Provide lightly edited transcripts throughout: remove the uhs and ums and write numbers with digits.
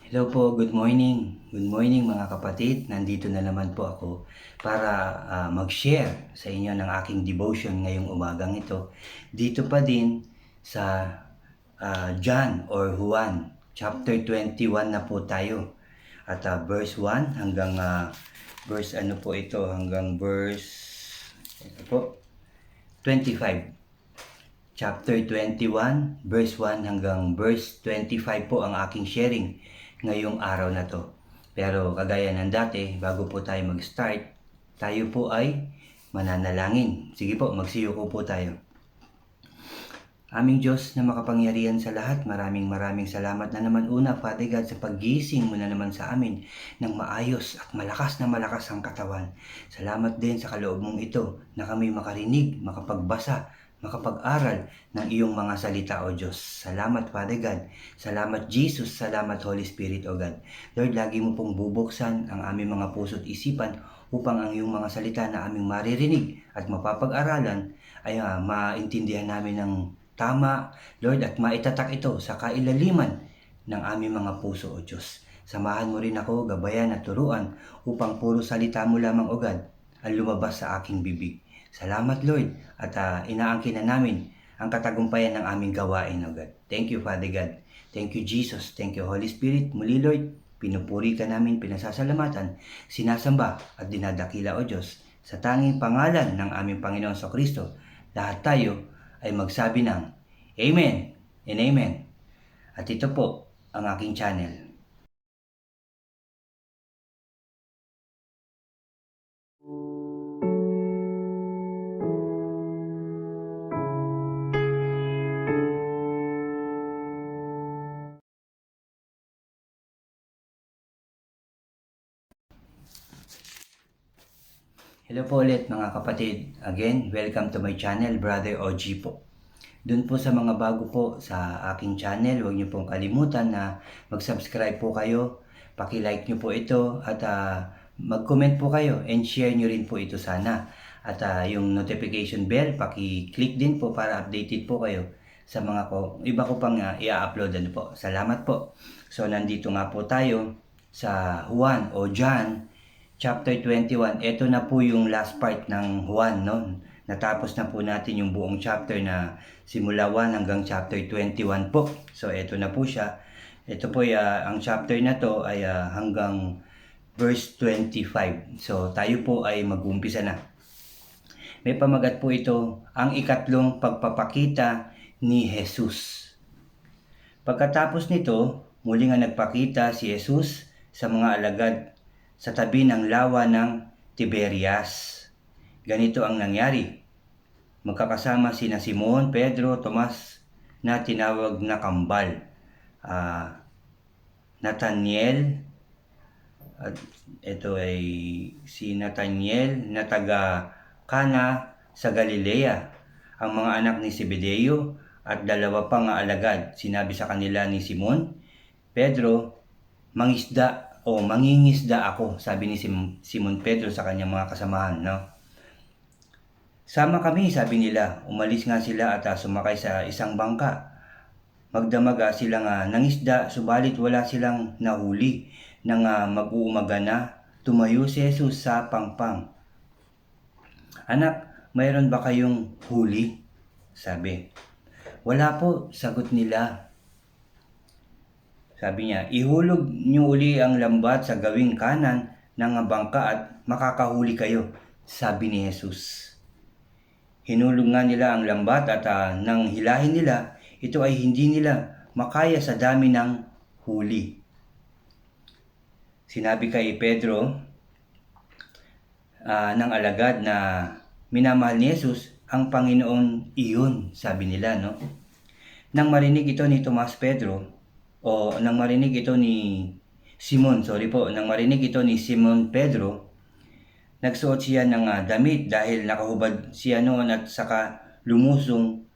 Hello po, good morning. Good morning mga kapatid. Nandito na naman po ako para mag-share sa inyo ng aking devotion ngayong umagang ito. Dito pa din sa John or Juan, chapter 21 na po tayo. At verse 1 hanggang verse ano po ito, hanggang verse ito po, 25. Chapter 21, verse 1 hanggang verse 25 po ang aking sharing ngayong araw na to. Pero kagaya ng dati, bago po tayo mag-start, tayo po ay mananalangin. Sige po, magsiyuko po tayo. Aming Diyos na makapangyarihan sa lahat, maraming salamat na naman una, Father God, sa paggising mo na naman sa amin ng maayos at malakas na malakas ang katawan. Salamat din sa kaloob mong ito na kami makarinig, makapagbasa, makapag-aral ng iyong mga salita, O Diyos. Salamat, Father God. Salamat, Jesus. Salamat, Holy Spirit, O God. Lord, lagi mo pong bubuksan ang aming mga puso't isipan upang ang iyong mga salita na aming maririnig at mapapag-aralan ay maintindihan namin ng tama, Lord, at maitatak ito sa kailaliman ng aming mga puso, O Diyos. Samahan mo rin ako, gabayan at turuan upang puro salita mo lamang, O God, ang lumabas sa aking bibig. Salamat, Lord, at inaangkin na namin ang katagumpayan ng aming gawain, O God. Thank you, Father God. Thank you, Jesus. Thank you, Holy Spirit. Muli, Lord, pinupuri ka namin, pinasasalamatan, sinasamba at dinadakila, O Diyos, sa tanging pangalan ng aming Panginoon sa Kristo. Lahat tayo ay magsabi ng Amen and Amen. At ito po ang aking channel. Hello po ulit mga kapatid. Again, welcome to my channel, Brother OG po. Doon po sa mga bago po sa aking channel, huwag niyo pong kalimutan na mag-subscribe po kayo, paki-like niyo po ito at mag-comment po kayo and share niyo rin po ito sana. At yung notification bell, paki-click din po para updated po kayo sa mga iba ko pang i-upload. Ano po. Salamat po. So nandito nga po tayo sa Juan o John chapter 21. Ito na po yung last part ng Juan, no? Natapos na po natin yung buong chapter na simula 1 hanggang chapter 21 po. So, ito na po siya. Ito po, ang chapter na to ay hanggang verse 25. So, tayo po ay mag-umpisa na. May pamagat po ito, ang ikatlong pagpapakita ni Jesus. Pagkatapos nito, muli nga nagpakita si Jesus sa mga alagad sa tabi ng lawa ng Tiberias. Ganito ang nangyari. Magkakasama sina Simon, Pedro, Tomas na tinawag na kambal, Nathaniel, at ito ay si Nathaniel na taga Cana sa Galilea, ang mga anak ni Zebedeo at dalawa pang alagad. Sinabi sa kanila ni Simon, Pedro, mangisda o mangingisda ako, sabi ni Simon Pedro sa kanyang mga kasamahan, no? Sama kami, sabi nila. Umalis nga sila at sumakay sa isang bangka. Magdamaga silang nangisda, subalit wala silang nahuli. Nang mag-uumaga na, tumayo si Jesus sa pangpang. Anak, mayroon ba kayong huli? Sabi. Wala po, sagot nila. Sabi niya, ihulog niyo uli ang lambat sa gawing kanan ng bangka at makakahuli kayo, sabi ni Jesus. Hinulog nga nila ang lambat at nang hilahin nila, ito ay hindi nila makaya sa dami ng huli. Sinabi kay Pedro ng alagad na minamahal ni Jesus, ang Panginoon iyon, sabi nila, no? Nang marinig ito ni Tomas Pedro, o nang marinig ito ni Simon Pedro, nagsuot siya ng damit dahil nakahubad siya noon at saka lumusong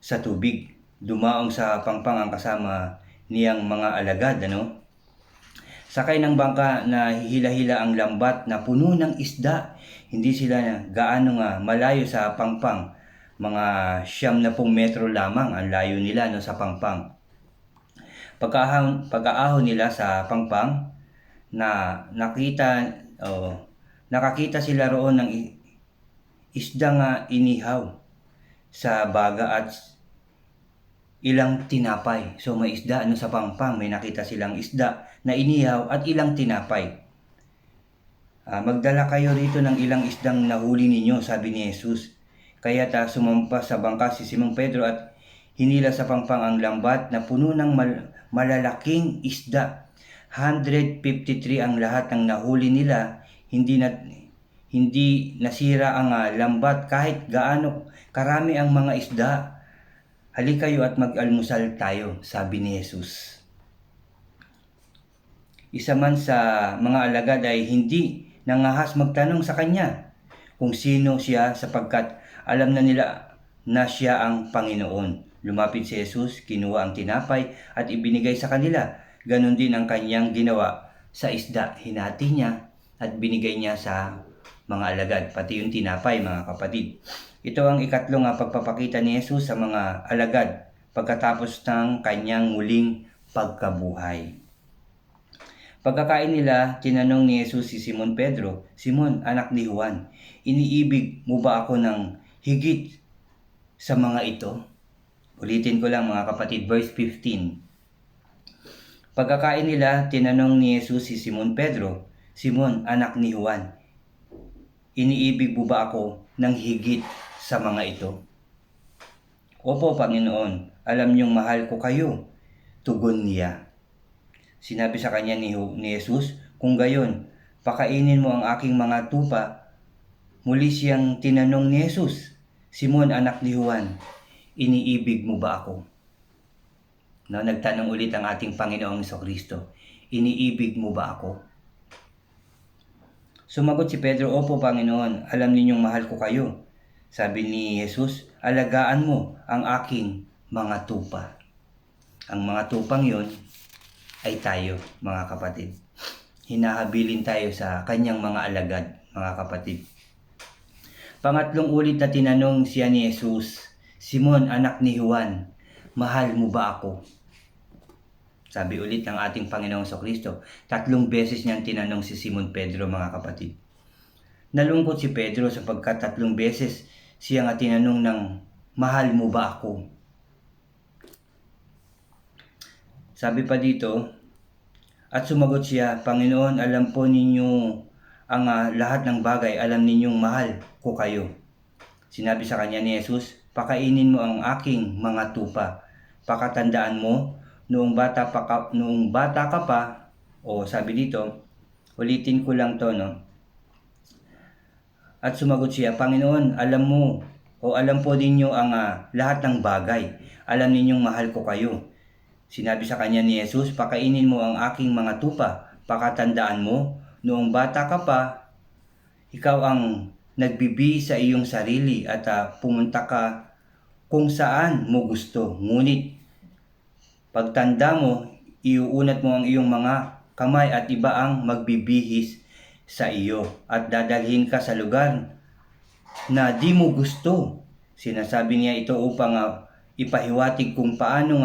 sa tubig. Dumaong sa pangpang ang kasama niyang mga alagad, ano? Sakay ng bangka na hila-hila ang lambat na puno ng isda. Hindi sila gaano malayo sa pangpang. Mga 70 metro lamang ang layo nila, no, sa pangpang. Pagkaahon nila sa pangpang, na nakakita sila roon ng isda nga inihaw sa baga at ilang tinapay. So may isda sa pangpang, may nakita silang isda na inihaw at ilang tinapay. Magdala kayo rito ng ilang isdang nahuli ninyo, sabi ni Jesus. Kaya't sumampas sa bangka si Simon Pedro at hinila sa pangpang ang lambat na puno ng malalaking isda. 153 ang lahat ng nahuli nila. Hindi nasira ang lambat kahit gaano karami ang mga isda. Halika kayo at mag-almusal tayo, sabi ni Jesus. Isa man sa mga alagad ay hindi nangahas magtanong sa kanya kung sino siya, sapagkat alam na nila na siya ang Panginoon. Lumapit si Jesus, kinuha ang tinapay at ibinigay sa kanila. Ganon din ang kanyang ginawa sa isda. Hinati niya at binigay niya sa mga alagad, pati yung tinapay, mga kapatid. Ito ang ikatlong pagpapakita ni Jesus sa mga alagad pagkatapos ng kanyang muling pagkabuhay. Pagkakain nila, tinanong ni Jesus si Simon Pedro, "Simon, anak ni Juan, iniibig mo ba ako ng higit sa mga ito?" Ulitin ko lang, mga kapatid, verse 15. Pagkakain nila, tinanong ni Jesus si Simon Pedro, "Simon, anak ni Juan, iniibig mo ba ako ng higit sa mga ito?" "Opo, Panginoon, alam niyong mahal ko kayo," tugon niya. Sinabi sa kanya ni Jesus, "Kung gayon, pakainin mo ang aking mga tupa." Muli siyang tinanong ni Jesus, "Simon, anak ni Juan, iniibig mo ba ako?" Nagtanong ulit ang ating Panginoong Jesucristo, "Iniibig mo ba ako?" Sumagot si Pedro, "Opo, Panginoon, alam ninyong mahal ko kayo." Sabi ni Jesus, "Alagaan mo ang aking mga tupa." Ang mga tupang yon ay tayo, mga kapatid. Hinahabilin tayo sa kanyang mga alagad, mga kapatid. Pangatlong ulit na tinanong siya ni Jesus, "Simon, anak ni Juan, mahal mo ba ako?" Sabi ulit ng ating Panginoong Jesucristo. 3 beses niyang tinanong si Simon Pedro, mga kapatid. Nalungkot si Pedro sapagkat 3 beses siya nga tinanong ng, "Mahal mo ba ako?" Sabi pa dito, at sumagot siya, "Panginoon, alam po ninyo ang lahat ng bagay, alam ninyong mahal ko kayo." Sinabi sa kanya ni Jesus, "Pakainin mo ang aking mga tupa." Pakatandaan mo, noong bata ka pa, o sabi dito, ulitin ko lang to, no? At sumagot siya, "Panginoon, alam mo, o alam po ninyo ang lahat ng bagay, alam ninyong mahal ko kayo." Sinabi sa kanya ni Jesus, "Pakainin mo ang aking mga tupa." Pakatandaan mo, noong bata ka pa, ikaw ang nagbibihis sa iyong sarili at pumunta ka kung saan mo gusto. Ngunit pagtanda mo, iuunat mo ang iyong mga kamay at iba ang magbibihis sa iyo at dadalhin ka sa lugar na di mo gusto. Sinasabi niya ito upang ipahiwatig kung paano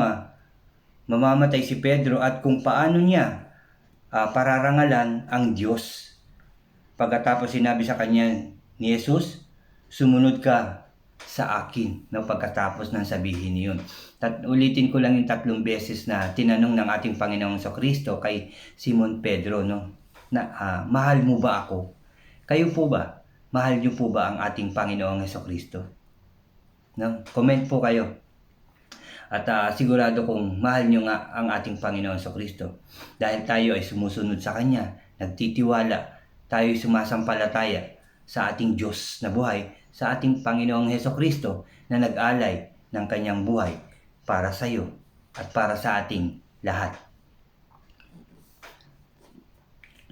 mamamatay si Pedro at kung paano niya pararangalan ang Diyos. Pagkatapos sinabi sa kanya ni Jesus, "Sumunod ka sa akin." Pagkatapos ng sabihin niyon. Ulitin ko lang yung 3 beses na tinanong ng ating Panginoong Jesucristo kay Simon Pedro, na mahal mo ba ako? Kayo po ba? Mahal niyo po ba ang ating Panginoong Jesucristo? Comment po kayo. At sigurado kung mahal nyo nga ang ating Panginoon Jesucristo. Dahil tayo ay sumusunod sa Kanya, nagtitiwala, tayo ay sumasampalataya sa ating Diyos na buhay, sa ating Panginoong Jesucristo na nag-alay ng Kanyang buhay para sa iyo at para sa ating lahat.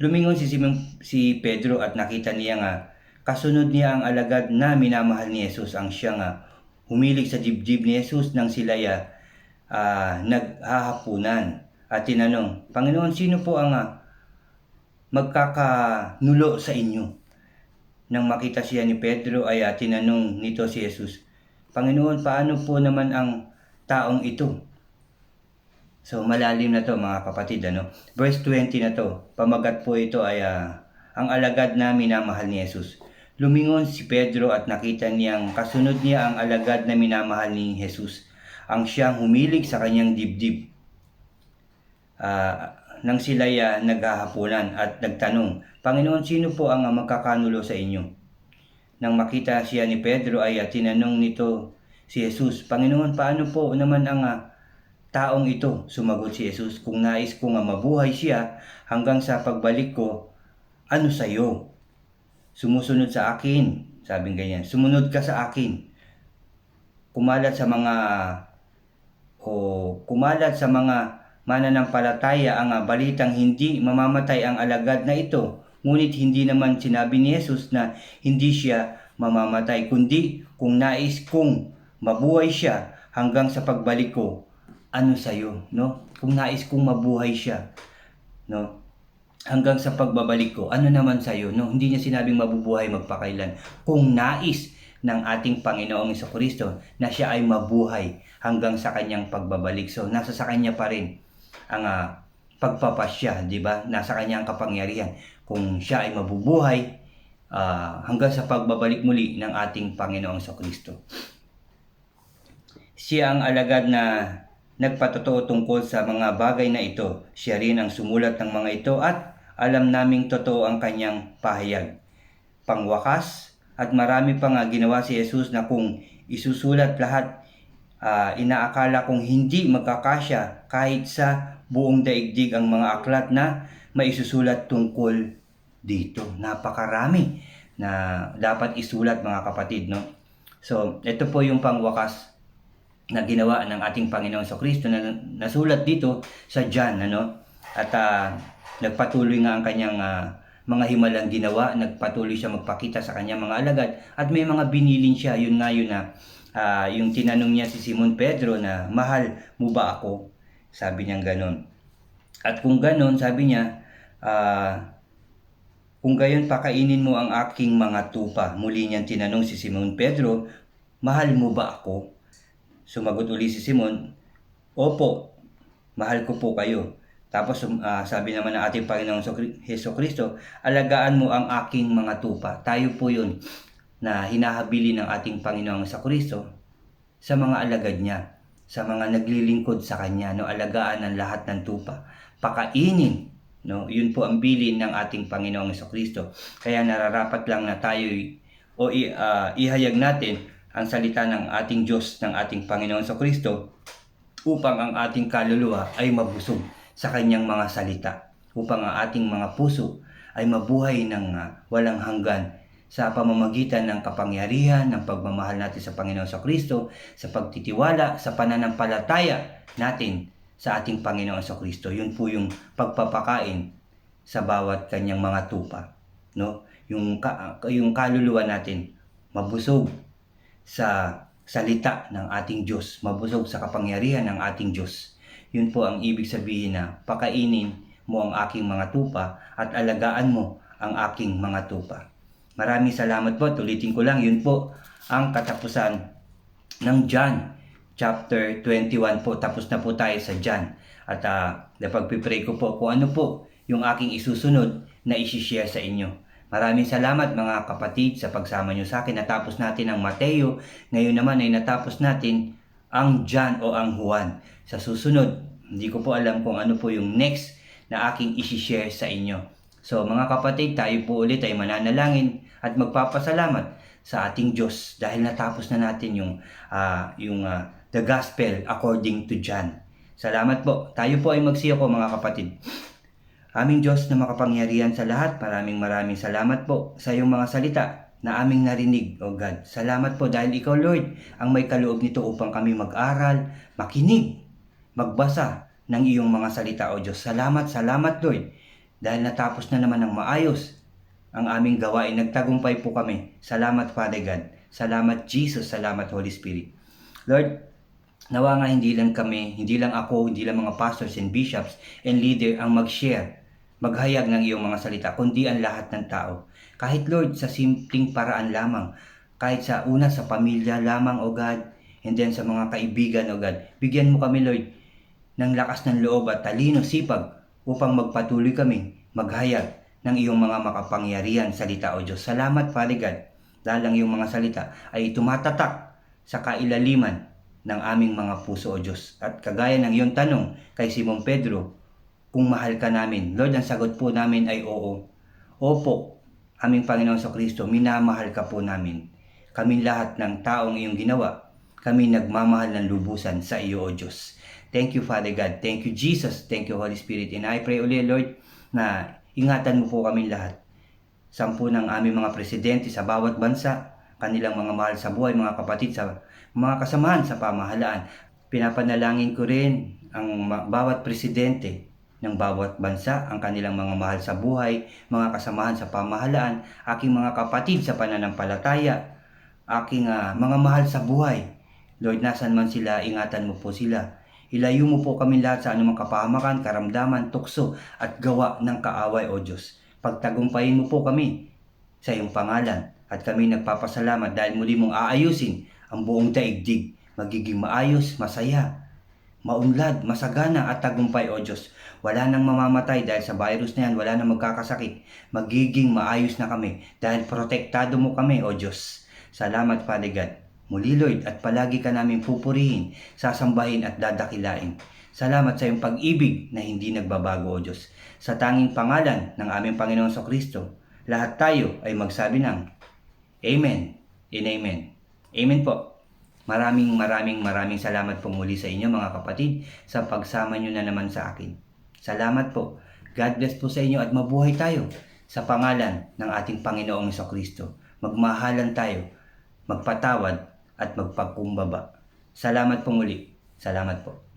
Lumingon si Pedro at nakita niya kasunod niya ang alagad na minamahal ni Jesus, ang siya humilig sa dibdib ni Jesus nang sila'y naghahapunan. At tinanong, "Panginoon, sino po ang magkakanulo sa inyo?" Nang makita siya ni Pedro ay tinanong nito si Jesus, "Panginoon, paano po naman ang taong ito?" So malalim na to mga kapatid, ano. Verse 20 na to. Pamagat po ito ay ang alagad na minamahal ni Jesus. Lumingon si Pedro at nakita niyang kasunod niya ang alagad na minamahal ni Jesus, ang siyang humilig sa kanyang dibdib. Nang sila'y naghahapunan at nagtanong, Panginoon, sino po ang magkakanulo sa inyo? Nang makita siya ni Pedro ay tinanong nito si Jesus, Panginoon, paano po naman ang taong ito? Sumagot si Jesus, kung nais kong mabuhay siya hanggang sa pagbalik ko, ano sa iyo? Sumusunod sa akin, sabing ganyan, sumunod ka sa akin. Kumalat sa mga mananampalataya ang balitang hindi mamamatay ang alagad na ito. Ngunit hindi naman sinabi ni Jesus na hindi siya mamamatay, kundi kung nais kong mabuhay siya hanggang sa pagbalik ko, ano sa'yo, no? Kung nais kong mabuhay siya, no? Hanggang sa pagbabalik ko, ano naman sa'yo, no? Hindi niya sinabing mabubuhay magpakailan. Kung nais ng ating Panginoong Jesucristo na siya ay mabuhay hanggang sa kanyang pagbabalik. So, nasa sa kanya pa rin ang pagpapasya, di ba? Nasa kanyang kapangyarihan. Kung siya ay mabubuhay hanggang sa pagbabalik muli ng ating Panginoong Jesucristo. Siya ang alagad na nagpatotoo tungkol sa mga bagay na ito. Siya rin ang sumulat ng mga ito at alam naming totoo ang kanyang pahayag. Pangwakas at marami pang ginawa si Jesus na kung isusulat lahat, inaakala kong hindi magkakasya kahit sa buong daigdig ang mga aklat na maisusulat tungkol dito. Napakarami na dapat isulat mga kapatid, no? So, ito po yung pangwakas na ginawa ng ating Panginoong Jesucristo na nasulat dito sa John, ano? At nagpatuloy nga ang kanyang mga himalang ginawa, nagpatuloy siya magpakita sa kanyang mga alagad at may mga binilin siya. Yun na yung tinanong niya si Simon Pedro na, mahal mo ba ako? Sabi niya ganon. At kung ganon, sabi niya, kung gayon pakainin mo ang aking mga tupa. Muli niyang tinanong si Simon Pedro, mahal mo ba ako? Sumagot uli si Simon, opo, mahal ko po kayo. Tapos sabi naman ng ating Panginoong Jesucristo, alagaan mo ang aking mga tupa. Tayo po yun na hinahabili ng ating Panginoong Jesucristo sa mga alagad niya, sa mga naglilingkod sa Kanya, no? Alagaan ang lahat ng tupa. Pakainin, no? Yun po ang bilin ng ating Panginoong Jesucristo. Kaya nararapat lang na tayo ihayag natin ang salita ng ating Diyos, ng ating Panginoong Jesucristo, upang ang ating kaluluwa ay mabusog sa kanyang mga salita, upang ang ating mga puso ay mabuhay ng walang hanggan sa pamamagitan ng kapangyarihan, ng pagmamahal natin sa Panginoong Jesucristo, sa pagtitiwala, sa pananampalataya natin sa ating Panginoong Jesucristo. Yun po yung pagpapakain sa bawat kanyang mga tupa, no? Yung kaluluwa natin mabusog sa salita ng ating Diyos, mabusog sa kapangyarihan ng ating Diyos. Yun po ang ibig sabihin na pakainin mo ang aking mga tupa at alagaan mo ang aking mga tupa. Maraming salamat po. Ulitin ko lang, yun po ang katapusan ng John chapter 21 po. Tapos na po tayo sa John. At napagpipray ko po kung ano po yung aking isusunod na isi-share sa inyo. Maraming salamat mga kapatid sa pagsama nyo sa akin. Natapos natin ang Mateo. Ngayon naman ay natapos natin ang John o ang Juan. Sa susunod, hindi ko po alam kung ano po yung next na aking isi-share sa inyo. So mga kapatid, tayo po ulit ay mananalangin at magpapasalamat sa ating Diyos dahil natapos na natin yung the Gospel according to John. Salamat po. Tayo po ay magsiyoko mga kapatid. Aming Diyos na makapangyarihan sa lahat, maraming salamat po sa iyong mga salita na aming narinig, O God. Salamat po dahil Ikaw, Lord, ang may kaloob nito upang kami mag-aral, makinig, magbasa ng iyong mga salita, O Diyos. Salamat, Lord, dahil natapos na naman ng maayos ang aming gawain. Nagtagumpay po kami. Salamat, Father God. Salamat, Jesus. Salamat, Holy Spirit. Lord, nawa nga hindi lang kami, hindi lang ako, hindi lang mga pastors and bishops and leader ang mag-share, maghayag ng iyong mga salita, kundi ang lahat ng tao. Kahit Lord, sa simpleng paraan lamang, kahit sa pamilya lamang, O God, and then sa mga kaibigan, O God, bigyan mo kami, Lord, ng lakas ng loob at talino sipag upang magpatuloy kami maghayag ng iyong mga makapangyarihan salita, O Diyos. Salamat, Father God, dahil ang iyong mga salita ay tumatatak sa kailaliman ng aming mga puso, O Diyos. At kagaya ng iyong tanong kay Simon Pedro, kung mahal ka namin, Lord, ang sagot po namin ay oo. Opo, aming Panginoon sa Kristo, minamahal ka po namin. Kami lahat ng taong iyong ginawa, kami nagmamahal ng lubusan sa iyo, O Diyos. Thank you, Father God. Thank you, Jesus. Thank you, Holy Spirit. And I pray ulit, Lord, na ingatan mo po kami lahat. 10 ng aming mga presidente sa bawat bansa, kanilang mga mahal sa buhay, mga kapatid, sa mga kasamahan sa pamahalaan. Pinapanalangin ko rin ang bawat presidente ng bawat bansa, ang kanilang mga mahal sa buhay, mga kasamahan sa pamahalaan, aking mga kapatid sa pananampalataya, aking mga mahal sa buhay. Lord, nasan man sila, ingatan mo po sila. Ilayo mo po kami lahat sa anumang kapahamakan, karamdaman, tukso at gawa ng kaaway, O Diyos. Pagtagumpayin mo po kami sa iyong pangalan at kami nagpapasalamat dahil muli mong aayusin ang buong daigdig. Magiging maayos, masaya, maunlad, masagana at tagumpay, O Diyos. Wala nang mamamatay dahil sa virus na yan, wala nang magkakasakit. Magiging maayos na kami dahil protektado mo kami, O Diyos. Salamat, Father God. Muli, Lord, at palagi ka namin pupurihin, sasambahin at dadakilain. Salamat sa iyong pag-ibig na hindi nagbabago, O Diyos. Sa tanging pangalan ng aming Panginoon sa Kristo, lahat tayo ay magsabi ng Amen and Amen. Amen po. Maraming salamat po muli sa inyo, mga kapatid, sa pagsama nyo na naman sa akin. Salamat po. God bless po sa inyo at mabuhay tayo sa pangalan ng ating Panginoong Kristo. Magmahalan tayo, magpatawad at magpagkumbaba. Salamat po muli. Salamat po.